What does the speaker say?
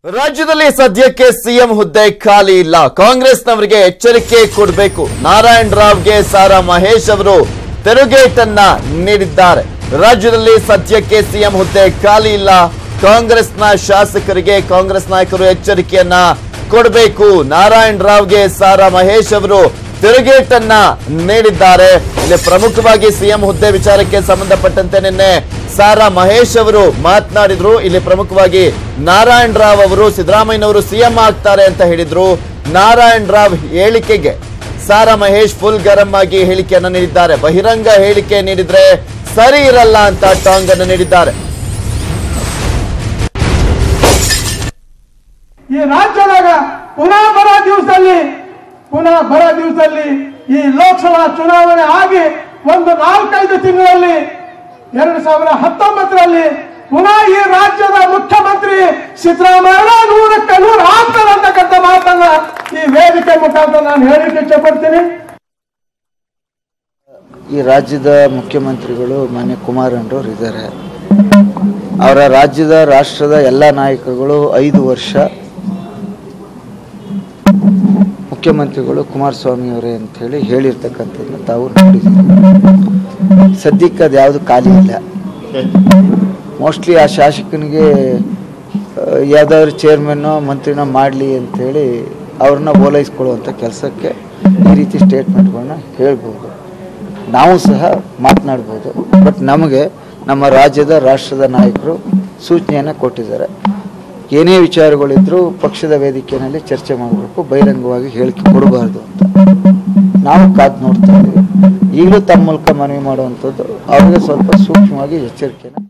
ರಾಜ್ಯದಲ್ಲಿ ಸದ್ಯಕ್ಕೆ ಸಿಎಂ ಹುದ್ದೆ ಖಾಲಿ ಇಲ್ಲ. ಕಾಂಗ್ರೆಸ್ನವರಿಗೆ ಎಚ್ಚರಿಕೆ ಕೊಡಬೇಕು. ನಾರಾಯಣ್ ರಾವ್ಗೆ ಸಾರಾ ಮಹೇಶ್ ಅವರು ತಿರುಗೇಟನ್ನ ನೀಡಿದ್ದಾರೆ. ರಾಜ್ಯದಲ್ಲಿ ಸದ್ಯಕ್ಕೆ ಸಿಎಂ ಹುದ್ದೆ ಖಾಲಿ ಇಲ್ಲ. ಕಾಂಗ್ರೆಸ್ನ ಶಾಸಕರಿಗೆ ಕಾಂಗ್ರೆಸ್ ನಾಯಕರು ಎಚ್ಚರಿಕೆಯನ್ನ ಕೊಡಬೇಕು. ನಾರಾಯಣ್ ರಾವ್ಗೆ ಸಾರಾ ಮಹೇಶ್ ಅವರು ತಿರುಗೇಟನ್ನ ನೀಡಿದ್ದಾರೆ. ಇಲ್ಲಿ ಪ್ರಮುಖವಾಗಿ ಸಿಎಂ ಹುದ್ದೆ ವಿಚಾರಕ್ಕೆ ಸಂಬಂಧಪಟ್ಟಂತೆ ನಿನ್ನೆ ಸಾರಾ ಮಹೇಶ್ ಅವರು ಮಾತನಾಡಿದ್ರು. ಇಲ್ಲಿ ಪ್ರಮುಖವಾಗಿ ನಾರಾಯಣ್ ರಾವ್ ಅವರು ಸಿದ್ದರಾಮಯ್ಯನವರು ಸಿಎಂ ಆಗ್ತಾರೆ ಅಂತ ಹೇಳಿದ್ರು. ನಾರಾಯಣ್ ರಾವ್ ಹೇಳಿಕೆಗೆ ಸಾರಾ ಮಹೇಶ್ ಫುಲ್ ಗರಂ ಆಗಿ ಹೇಳಿಕೆಯನ್ನ ನೀಡಿದ್ದಾರೆ. ಬಹಿರಂಗ ಹೇಳಿಕೆ ನೀಡಿದ್ರೆ ಸರಿ ಇರಲ್ಲ ಅಂತ ಟಾಂಗ್ ಅನ್ನು ನೀಡಿದ್ದಾರೆ. ಈ ರಾಜ್ಯದಾಗ ಪುನಃ ಬರ ದಿವಸದಲ್ಲಿ ಈ ಲೋಕಸಭಾ ಚುನಾವಣೆ ಆಗಿ ಒಂದು 4-5 ತಿಂಗಳಲ್ಲಿ 2019ರಲ್ಲಿ ಪುನಃ ಈ ರಾಜ್ಯದ ಮುಖ್ಯಮಂತ್ರಿ ಸಿದ್ದರಾಮಯ್ಯ 100ಕ್ಕೆ 100 ಆಗ್ತಾರೆ ಅಂತಕ್ಕಂಥ ಮಾತನ್ನ ಈ ವೇದಿಕೆ ಮುಖಾಂತರ ನಾನು ಹೇಳಲಿಕ್ಕೆ ಇಷ್ಟಪಡ್ತೀನಿ. ಈ ರಾಜ್ಯದ ಮುಖ್ಯಮಂತ್ರಿಗಳು ಮಾನ್ಯ ಕುಮಾರಣ್ಣವರು ಇದ್ದಾರೆ. ಅವರ ರಾಜ್ಯದ ರಾಷ್ಟ್ರದ ಎಲ್ಲ ನಾಯಕರುಗಳು 5 ವರ್ಷ ಮುಖ್ಯಮಂತ್ರಿಗಳು ಕುಮಾರಸ್ವಾಮಿ ಅವರೇ ಅಂತ ಹೇಳಿರ್ತಕ್ಕಂಥದ್ದನ್ನ ತಾವು ನೋಡಿದ್ದೀವಿ. ಸದ್ಯಕ್ಕೆ ಅದು ಯಾವುದು ಖಾಲಿ ಇಲ್ಲ. ಮೋಸ್ಟ್ಲಿ ಆ ಶಾಸಕನಿಗೆ ಯಾವುದಾದ್ರು ಚೇರ್ಮನ್ನೋ ಮಂತ್ರಿನೋ ಮಾಡಲಿ ಅಂಥೇಳಿ ಅವ್ರನ್ನ ಓಲೈಸ್ಕೊಳ್ಳುವಂಥ ಕೆಲಸಕ್ಕೆ ಈ ರೀತಿ ಸ್ಟೇಟ್ಮೆಂಟ್ಗಳನ್ನ ಹೇಳ್ಬೋದು. ನಾವು ಸಹ ಮಾತನಾಡ್ಬೋದು. ಬಟ್ ನಮಗೆ ನಮ್ಮ ರಾಜ್ಯದ ರಾಷ್ಟ್ರದ ನಾಯಕರು ಸೂಚನೆಯನ್ನು ಕೊಟ್ಟಿದ್ದಾರೆ. ಏನೇ ವಿಚಾರಗಳಿದ್ರೂ ಪಕ್ಷದ ವೇದಿಕೆಯಲ್ಲಿ ಚರ್ಚೆ ಮಾಡಬೇಕು, ಬಹಿರಂಗವಾಗಿ ಹೇಳಿಕೆ ಕೊಡಬಾರ್ದು ಅಂತ ನಾವು ಕಾದು ನೋಡ್ತಾ ಇದ್ದೀವಿ. ಈಗಲೂ ತಮ್ಮ ಮೂಲಕ ಮನವಿ ಮಾಡುವಂಥದ್ದು ಅವ್ರಿಗೆ ಸ್ವಲ್ಪ ಸೂಕ್ಷ್ಮವಾಗಿ ಎಚ್ಚರಿಕೆಯನ್ನು